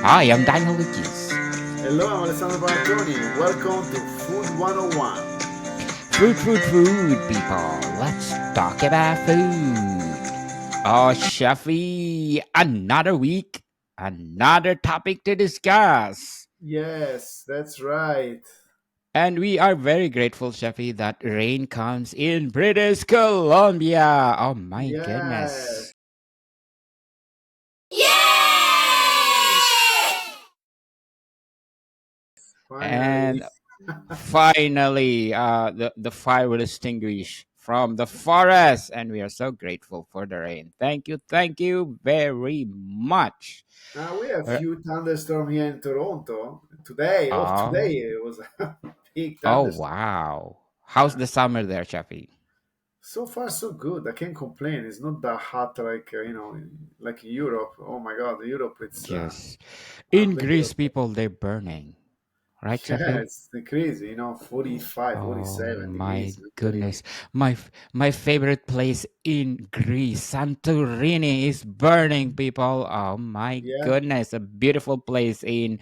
I am Daniel Lucas. Hello, I'm Alessandro Panettoni. Welcome to Food 101. Food, people. Let's talk about food. Oh, Chefy, another week, another topic to discuss. Yes, that's right. And we are very grateful, Chefy, that rain comes in British Columbia. Oh, my Yes, goodness. finally. And finally, the fire will extinguish from the forest, and we are so grateful for the rain. Thank you very much. We have Uh, few thunderstorm here in Toronto. Today oh, it was a big oh, thunderstorm. wow! How's Yeah. the summer there, Chappie? So far, so good. I can't complain. It's not that hot like like Europe. Oh my God, Europe, it's Yes, in Greece, unbelievable. people they're burning, right, Yeah, Chappie? it's crazy. 45, Oh 47 my degrees. Unbelievable. goodness. My favorite place in Greece, Santorini, is burning, people. Oh my Yeah. goodness. A beautiful place in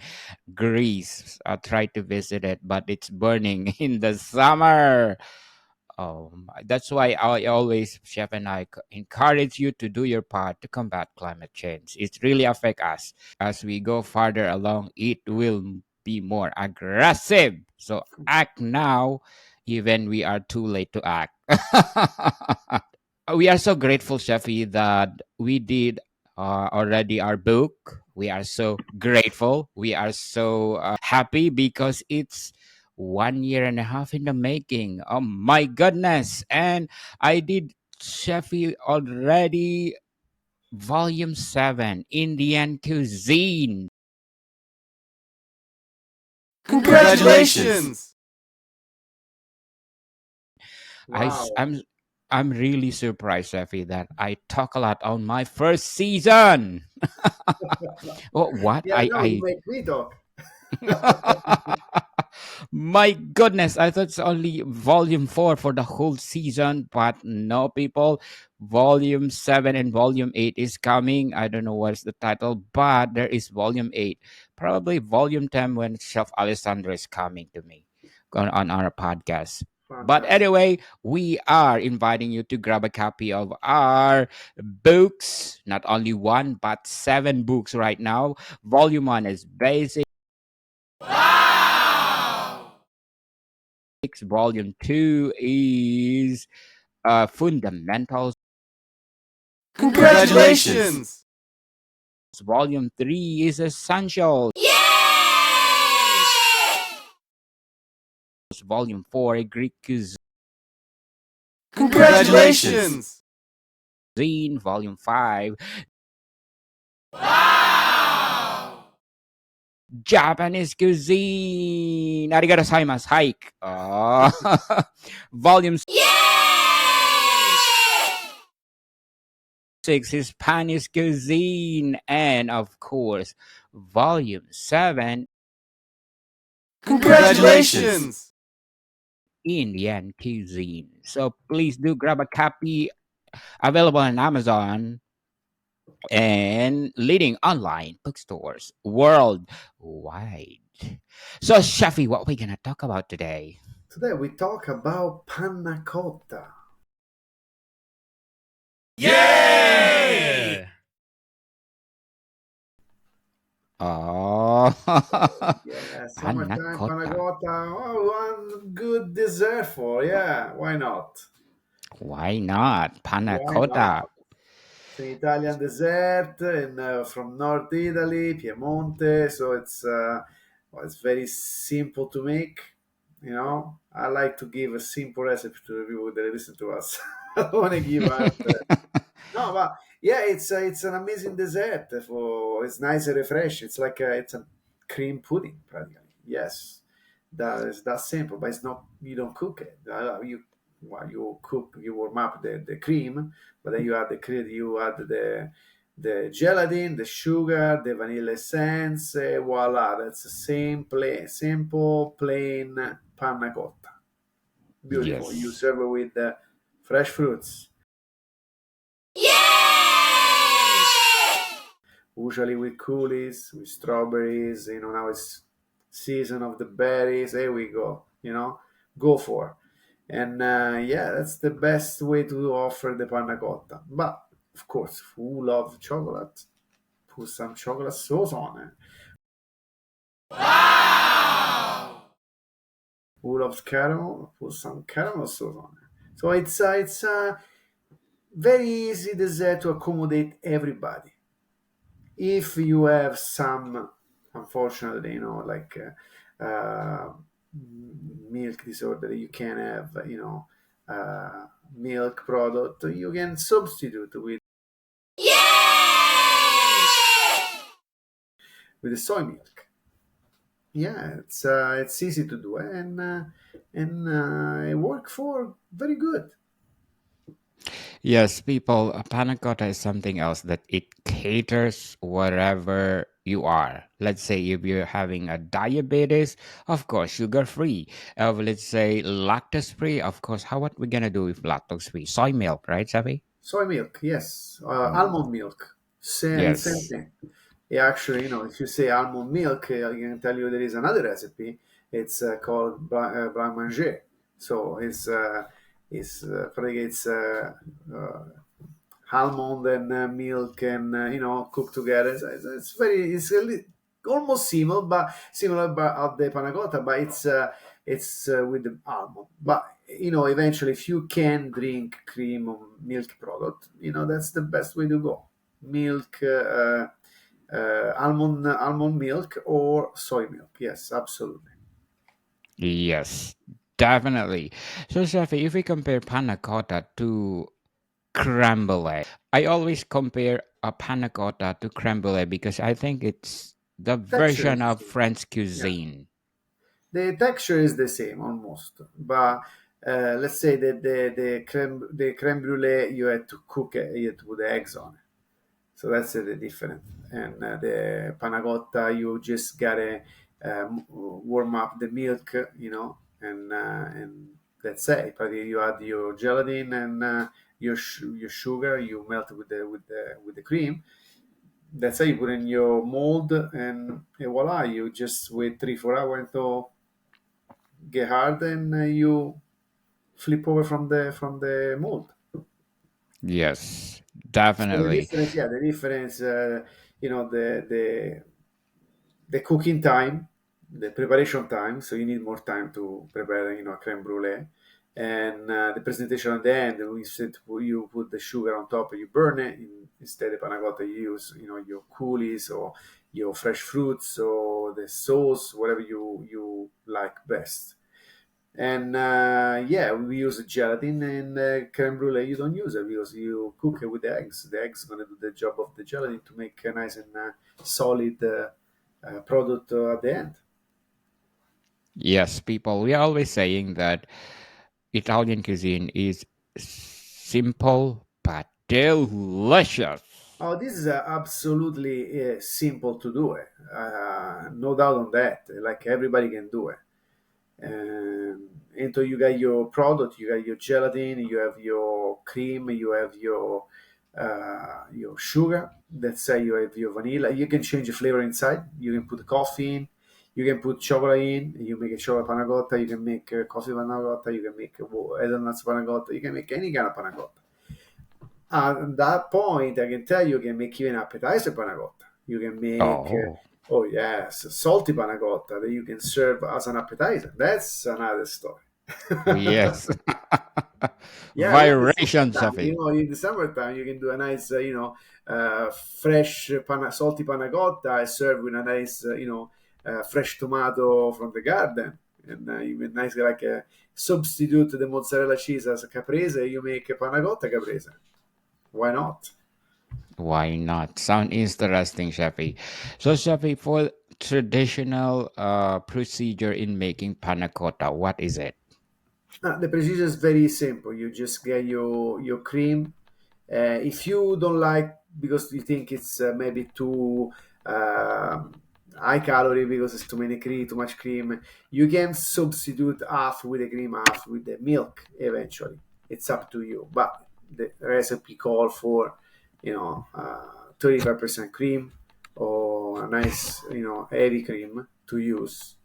Greece. I tried to visit it, but it's burning in the summer. That's why I always, Chef and I, encourage you to do your part to combat climate change. It really affects us. As we go farther along, it will be more aggressive. So act now, even we are too late to act. We are so grateful, Shafi, that we did already our book. We are so grateful. We are so happy because it's 1 year and a half in the making. Oh my goodness. And I did, Shafi, already volume 7, Indian cuisine. Congratulations! I, Wow. s- I'm I'm really surprised, Shafi, that I talk a lot on my first season. Oh, what? Yeah, no, you make me talk. My goodness, I thought it's only volume 4 for the whole season, but no, people. Volume 7 and volume 8 is coming. I don't know what's the title, but there is volume 8. Probably volume 10 when Chef Alessandro is coming to me on our podcast. But Fantastic. anyway, we are inviting you to grab a copy of our books. Not only one, but 7 books right now. Volume 1 is basic. Volume 2 is fundamentals. Congratulations! Volume 3 is essentials. Volume 4 Greek Congratulations! cuisine. Volume 5 Japanese cuisine. Arigato gozaimasu. Hike. Volume 6 Spanish cuisine. And of course, Volume 7 Congratulations! Indian cuisine. So please do grab a copy, available on Amazon and leading online bookstores worldwide. So, Shafi, what we gonna talk about today? Today we talk about panna cotta. Yay! Oh, Yeah, panna summertime panna cotta. cotta. Oh, one good dessert for. Yeah, why not? Why not panna Why cotta? not? It's an Italian dessert from North Italy, Piemonte. So well, it's very simple to make. I like to give a simple recipe to the people that listen to us. I don't want to give out. No, but yeah, it's an amazing dessert. It's nice and refreshing. It's a cream pudding practically. Yes, that is that simple, but it's not. You don't cook it. You cook, you warm up the cream, but then you add the cream, you add the gelatin, the sugar, the vanilla essence. Voila, that's a simple plain panna cotta. Beautiful. You Yes. serve it with fresh fruits. usually with coolies, with strawberries. Now it's season of the berries. There we go. Go for. And yeah, that's the best way to offer the panna cotta. But of course, who love chocolate? Put some chocolate sauce on it. Who loves caramel? Put some caramel sauce on it. So it's very easy dessert to accommodate everybody. If you have some, unfortunately, like milk disorder, you can have, milk product. You can substitute with the soy milk. Yeah, it's easy to do, and it work for very good. Yes, people, a panna cotta is something else that it caters wherever you are. Let's say if you're having a diabetes, of course, sugar free. Let's say lactose free, of course. How what we gonna do with lactose free? Soy milk, right, Savi? Soy milk, yes. Mm, Almond milk, same yes. thing. Yeah, actually, if you say almond milk, I can tell you there is another recipe. It's called blanc manger. So it's almond and milk and cooked together. It's almost similar but of the panna cotta, but it's with the almond. But eventually, if you can drink cream or milk product, that's the best way to go. Milk. Almond milk or soy milk. Yes, absolutely. Yes, definitely. So, Safi, if we compare panna cotta to creme brulee, I always compare a panna cotta to creme brulee because I think it's the Texture version is the of same. French Yeah, cuisine. the texture is the same almost, but let's say that the creme brulee you had to cook it with eggs on it. So that's the difference. And the panna cotta, you just gotta warm up the milk, and that's it. But you add your gelatin and your sugar. You melt it with the cream. That's it. You put in your mold, and voila! You just wait 3-4 hours until get hard, and you flip over from the mold. Yes, So the definitely. difference, yeah, the difference, the cooking time, the preparation time. So you need more time to prepare, a creme brulee, and the presentation at the end. We said you put the sugar on top, and you burn it. Instead of panna cotta, you use, your coulis or your fresh fruits or the sauce, whatever you like best. And yeah, we use gelatin and creme brulee. You don't use it because you cook it with the eggs. The eggs gonna do the job of the gelatin to make a nice and solid product at the end. Yes, people, we are always saying that Italian cuisine is simple but delicious. Oh, this is absolutely simple to do it. No doubt on that. Like everybody can do it. Until you get your product, you got your gelatin, you have your cream, you have your sugar. Let's say you have your vanilla. You can change the flavor inside. You can put coffee in. You can put chocolate in. You make a chocolate panna cotta. You can make a coffee panna cotta. You can make a hazelnuts panna cotta. You can make any kind of panna cotta. At that point, I can tell you can make even appetizer panna cotta. You can make, Oh, oh yes, salty panna cotta that you can serve as an appetizer. That's another story. yes. Yeah, in the Variations summertime, of it. in the summertime, you can do a nice, fresh salty panna cotta and serve with a nice, fresh tomato from the garden. And you make nice, like, substitute the mozzarella cheese as a caprese, you make a panna cotta caprese. Why not? Why not? Sound interesting, Shafi. So, Shafi, for traditional procedure in making panna cotta, what is it? The procedure is very simple. You just get your cream. If you don't like, because you think it's maybe too high calorie because it's too many cream, too much cream, you can substitute half with the cream, half with the milk. Eventually, it's up to you. But the recipe call for 35% cream, or a nice, heavy cream to use,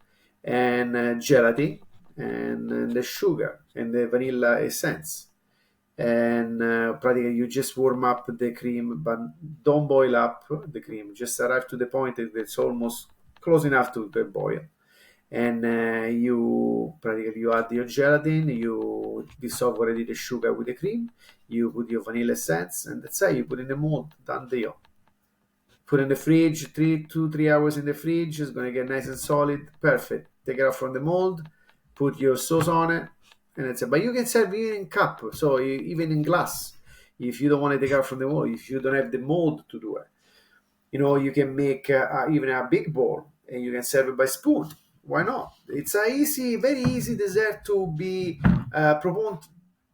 and gelatin, and the sugar and the vanilla essence. And practically you just warm up the cream, but don't boil up the cream. Just arrive to the point that it's almost close enough to the boil, and you practically you add your gelatin, you dissolve already the sugar with the cream, you put your vanilla essence, and that's it. You put in the mold, done deal. Put in the fridge, 3 2 3 hours in the fridge. It's gonna get nice and solid. Perfect. Take it out from the mold. Put your sauce on it, and that's it. But you can serve it in cup, so even in glass. If you don't want to take it out from the mold, if you don't have the mold to do it, you can make even a big bowl, and you can serve it by spoon. Why not? It's a easy, very easy dessert to be proposed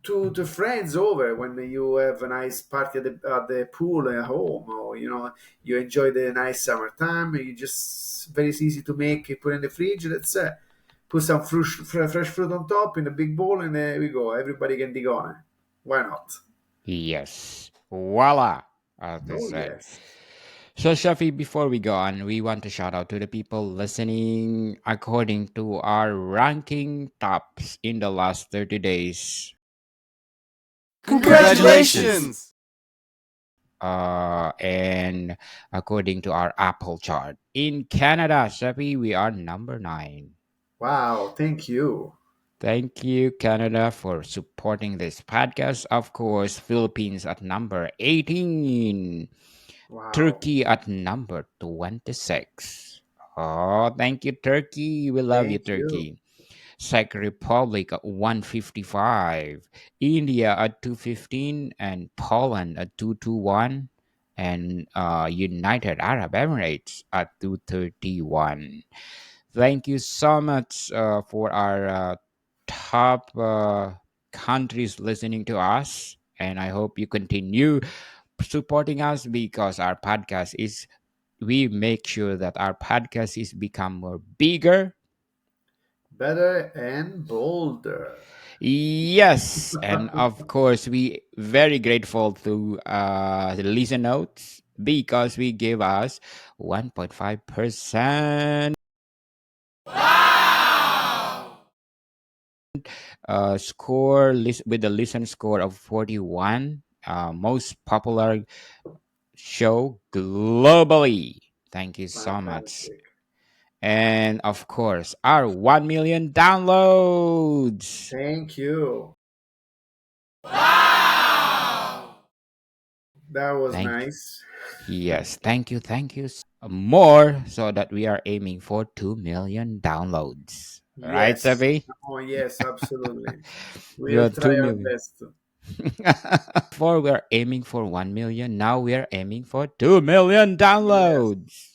to friends over when you have a nice party at the pool at home, or you enjoy the nice summertime. You just very easy to make. You put in the fridge. That's it. Put some fresh fruit on top in a big bowl, and there we go. Everybody can dig on it. Why not? Yes. Voila, as they Oh say. yes. So, Shafi, before we go on, we want to shout out to the people listening according to our ranking tops in the last 30 days. Congratulations! And according to our Apple chart. In Canada, Shafi, we are number 9. Wow. Thank you. Thank you, Canada, for supporting this podcast. Of course, Philippines at number 18. Wow. Turkey at number 26. Oh, thank you, Turkey. We love you, Thank you. Turkey. Czech Republic at 155. India at 215. And Poland at 221. And United Arab Emirates at 231. Thank you so much for our top countries listening to us. And I hope you continue supporting us because our podcast is we make sure that our podcast is become more bigger. Better and bolder. Yes, and of course we very grateful to the listen notes because we give us 1.5% with a listen score of 41, most popular show globally. Thank you so much. Fantastic. And of course, our 1 million downloads. Thank you. That was Thank nice. Yes, thank you. More so that we are aiming for 2 million downloads. Right, Yes. Sabi? Oh, yes, absolutely. Yeah, We'll try 2 our million. best. Before we are aiming for 1 million, now we are aiming for 2 million Yes. downloads.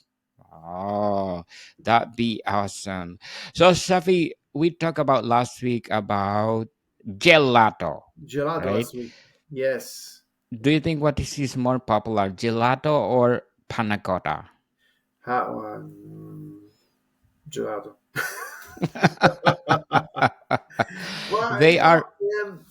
Oh, that'd be awesome. So, Shafi, we talked about last week about gelato, Gelato right? last week. Yes. Do you think what is more popular, gelato or panna cotta? Gelato. Well, They are um,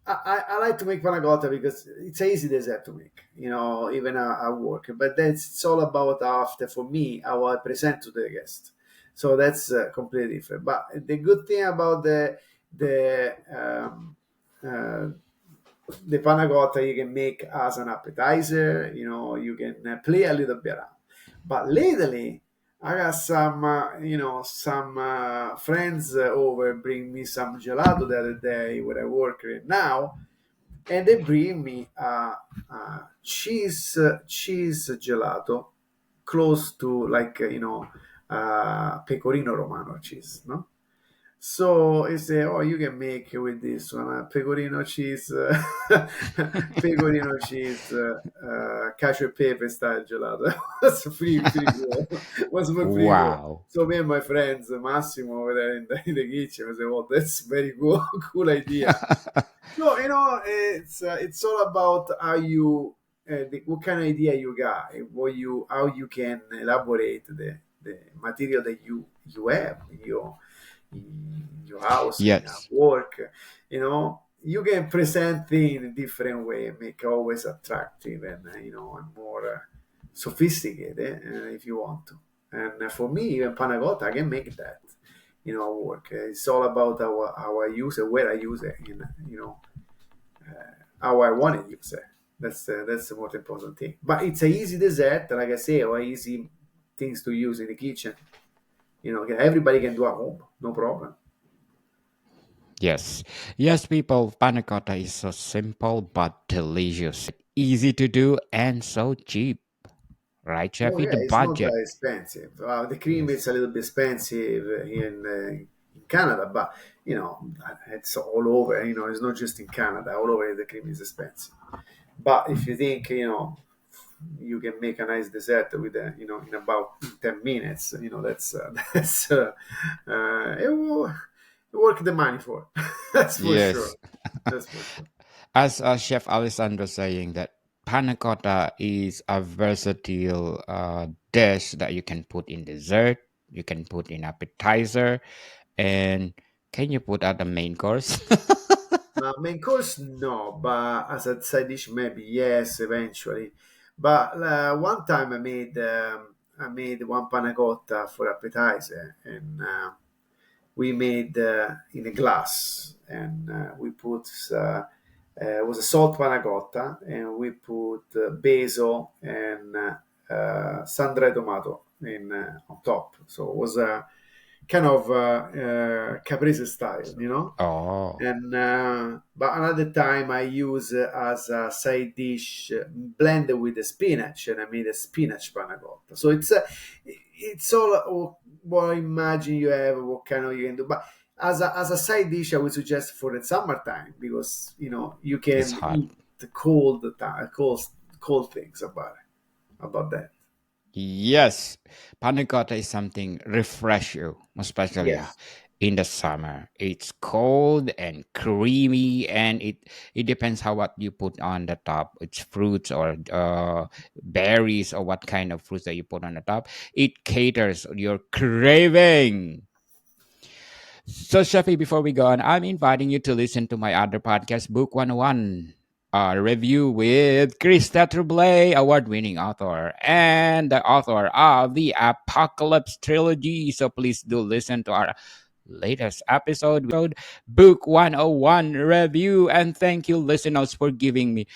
I like to make panna cotta because it's an easy dessert to make, even at work. But that's it's all about after for me how I present to the guest. So that's completely different. But the good thing about uh, the panna cotta you can make as an appetizer. You can play a little bit around. But lately, I got some friends over bring me some gelato the other day where I work right now, and they bring me cheese gelato close to like pecorino romano cheese, no? So he said, "Oh, you can make with this one pecorino cheese, pecorino cheese, cacio e pepe style gelato." That's pretty cool. Was pretty cool. wow. So me and my friends, Massimo over there in the kitchen, we said, "Well, that's very cool, cool idea." No, it's all about how you, what kind of idea you got, and how you can elaborate the material that you have in your house, in your Yes. work. You can present things in a different way, make always attractive and and more sophisticated if you want to. And for me, even panna cotta, I can make that, work. It's all about how I use it, where I use it, how I want to use it. That's the most important thing. But it's a easy dessert, like I say, or easy things to use in the kitchen. Everybody can do at home, no problem. Yes. Yes, people, panna cotta is so simple but delicious. Easy to do and so cheap. Right, Oh Jeffy? yeah, The it's not budget. that expensive. The cream is Yes. a little bit expensive here in Canada, but it's all over. It's not just in Canada. All over the cream is expensive. But if you think you can make a nice dessert with in about 10 minutes, that's it will work the money for. That's for sure. Yes. That's for sure. As Chef Alessandro saying that panna cotta is a versatile dish that you can put in dessert, you can put in appetizer, and can you put at the main course? Main course, no, but as a side dish, maybe yes, eventually. But one time I made one panna cotta for appetizer, and we made in a glass, and we put it was a salt panna cotta, and we put basil and sun-dried tomato on top. So it was a kind of caprese style. Oh, And but another time I use as a side dish blended with the spinach, and I made a spinach panna cotta. So it's all what I imagine you have, what kind of you can do. But as a side dish, I would suggest for the summertime, because you it's can hot. eat the cold things about that. Yes, panna cotta is something refresh you, especially Yes. in the summer. It's cold and creamy, and it depends how what you put on the top. It's fruits or berries or what kind of fruits that you put on the top. It caters your craving. So, Shafi, before we go on, I'm inviting you to listen to my other podcast, Book 101, a review with Chris Tetrablay, award-winning author, and the author of the Apocalypse Trilogy. So please do listen to our latest episode, Book 101 review. And thank you, listeners, for giving me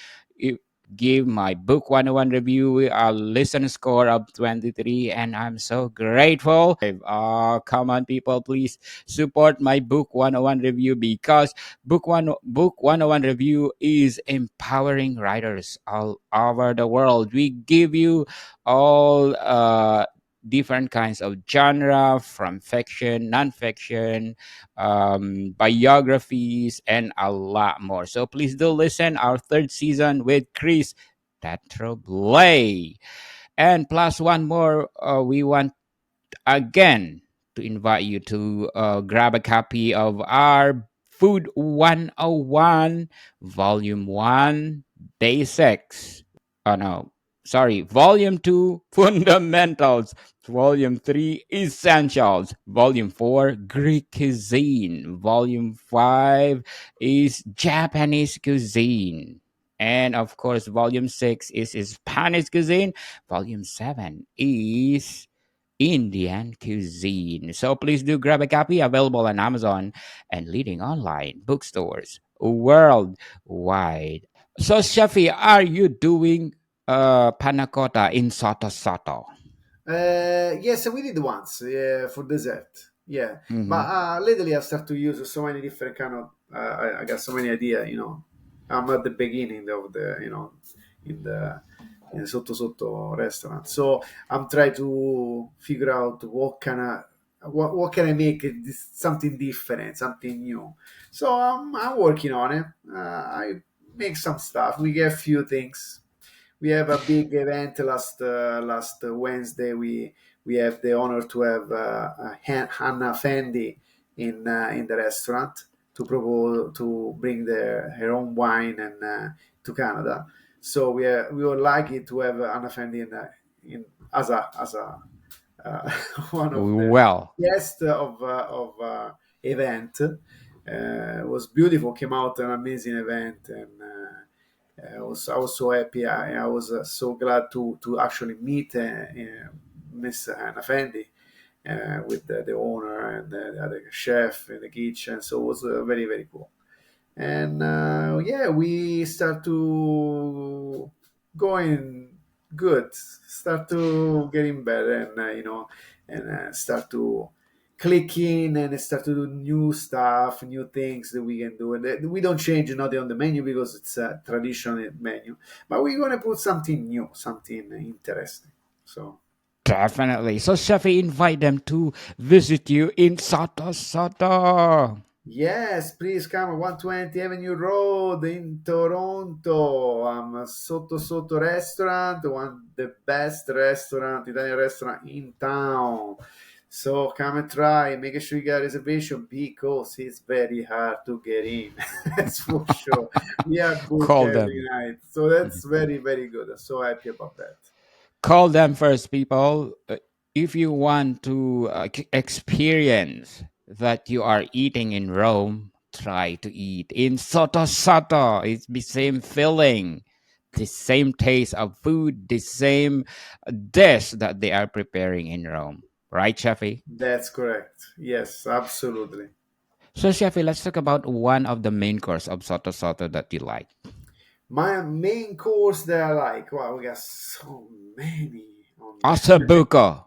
give my Book 101 review a listen score of 23, and I'm so grateful. Come on, people, please support my Book 101 review, because Book 101 review is empowering writers all over the world. We give you all different kinds of genre, from fiction, non-fiction, biographies, and a lot more. So please do listen our third season with Chris Tetrablay. And plus one more, we want again to invite you to grab a copy of our Food 101 Volume 1 Basics. Oh no, sorry, Volume 2 Fundamentals, Volume 3 Essentials, Volume 4 Greek Cuisine, Volume 5 is Japanese Cuisine. And of course, Volume 6 is Spanish cuisine. Volume 7 is Indian cuisine. So please do grab a copy, available on Amazon and leading online bookstores worldwide. So, Shafi, are you doing panna cotta in Soto Soto? Yes, we did once for dessert. Yeah, but Mm-hmm. lately I start to use so many different kind of. I got so many ideas. I'm at the beginning of the in the sotto sotto restaurant, so I'm trying to figure out what can I make something different, something new. So I'm working on it. I make some stuff. We get a few things. We have a big event last Wednesday. We have the honor to have Hannah Fendi in the restaurant to bring her own wine and to Canada. So we were lucky to have Anna Fendi in as a one of the Well, guests of event. It was beautiful. Came out an amazing event, I was so happy. I was so glad to actually meet Miss Anna Fendi with the owner and the other chef in the kitchen. So it was very very cool. And yeah, we start to going good, start to getting better, and and start to click in and start to do new stuff, new things that we can do. And we don't change nothing on the menu because it's a traditional menu, but we're gonna put something new, something interesting. So Definitely. So, Shafi, invite them to visit you in Sata Sata. yes, please come 120 Avenue Road in Toronto. Sotto Sotto Restaurant, one the best restaurant, Italian restaurant in town. So come and try. Make sure you get a reservation because it's very hard to get in. That's for sure. We are booked Call every them. night, so that's very very good. I'm so happy about that. Call them first, people. If you want to experience that you are eating in Rome, try to eat in Soto Soto. It's the same feeling, the same taste of food, the same dish that they are preparing in Rome. Right, Shafi? That's correct. Yes, absolutely. So, Shafi, let's talk about one of the main course of Soto Soto that you like. My main course that I like. Wow, we got so many on there. Ossobuco.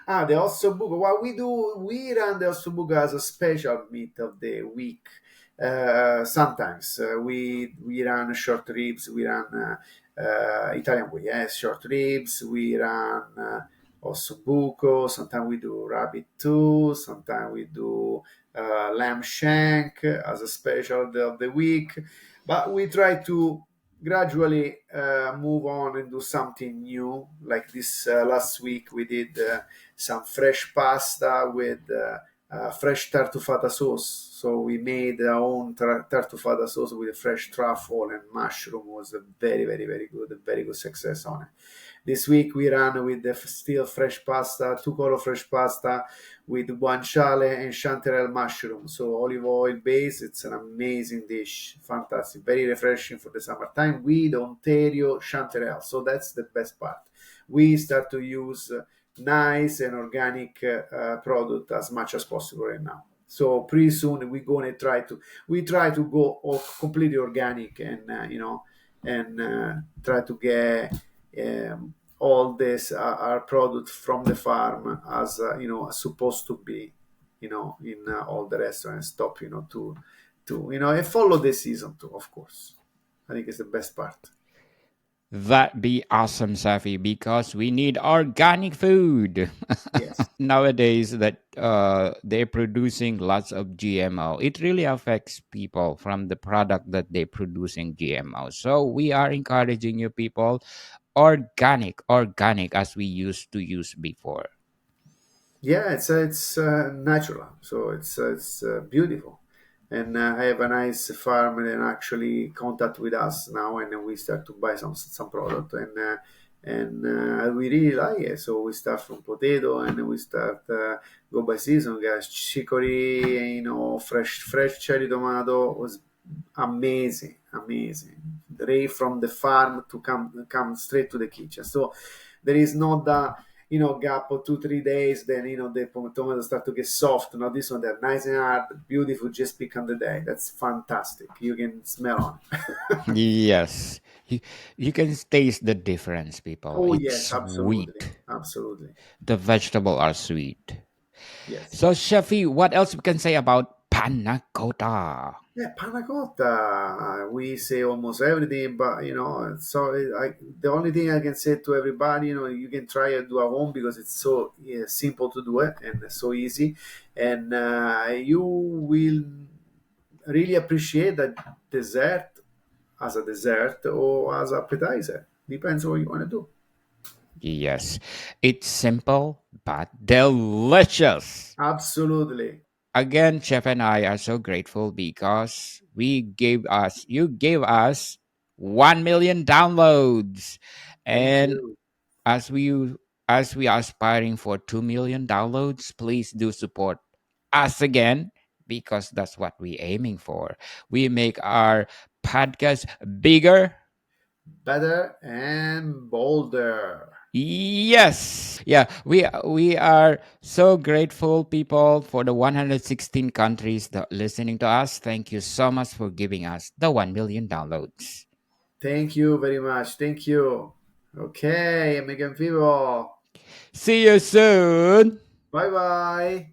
The ossobuco. What we do, we run the ossobuco as a special meat of the week. Sometimes we run short ribs. We run Italian way, yes, short ribs. We run ossobuco. Sometimes we do rabbit too. Sometimes we do lamb shank as a special of the week. But we try to gradually move on and do something new. Like this last week, we did some fresh pasta with fresh tartufata sauce. So we made our own tartufata sauce with fresh truffle and mushroom. It was a very, very, very good, a very good success on it. This week we ran with the still fresh pasta, two color fresh pasta with guanciale and chanterelle mushroom. So olive oil base. It's an amazing dish, fantastic, very refreshing for the summertime with Ontario chanterelle. So that's the best part. We start to use nice and organic product as much as possible right now. So pretty soon we're gonna try to go completely organic and and try to get all this our product from the farm as supposed to be in all the restaurants stop to and follow the season too, of course. I think it's the best part. That be awesome, Safi, because we need organic food. Yes. Nowadays that they're producing lots of GMO, it really affects people from the product that they're producing GMO. So we are encouraging you people organic as we used to use before. Yeah, it's natural, so it's beautiful, and I have a nice farm and actually contact with us now, and then we start to buy some product, and we really like it. So we start from potato, and then we start go by season, guys. Chicory, fresh cherry tomato was amazing, amazing. Right from the farm to come straight to the kitchen. So there is not the gap of 2 3 days. Then the tomatoes start to get soft. Now this one they're nice and hard, beautiful. Just pick on the day. That's fantastic. You can smell on it. Yes. You can taste the difference, people. Oh It's yes, absolutely, sweet. absolutely. The vegetable are sweet. Yes. So, Shafi, what else we can say about panna cotta? Yeah, panna cotta. We say almost everything, but so the only thing I can say to everybody, you can try and do at home because it's so simple to do it and so easy, and you will really appreciate that dessert as a dessert or as appetizer. Depends what you want to do. Yes, it's simple but delicious. Absolutely. Again, Chef and I are so grateful because you gave us 1 million downloads. Thank And you. as we are aspiring for 2 million downloads, please do support us again because that's what we're aiming for. We make our podcast bigger, better and bolder. Yes. Yeah, we are so grateful, people, for the 116 countries that listening to us. Thank you so much for giving us the 1 million downloads. Thank you very much. Thank you. Okay, Megan Vivo. See you soon. Bye bye.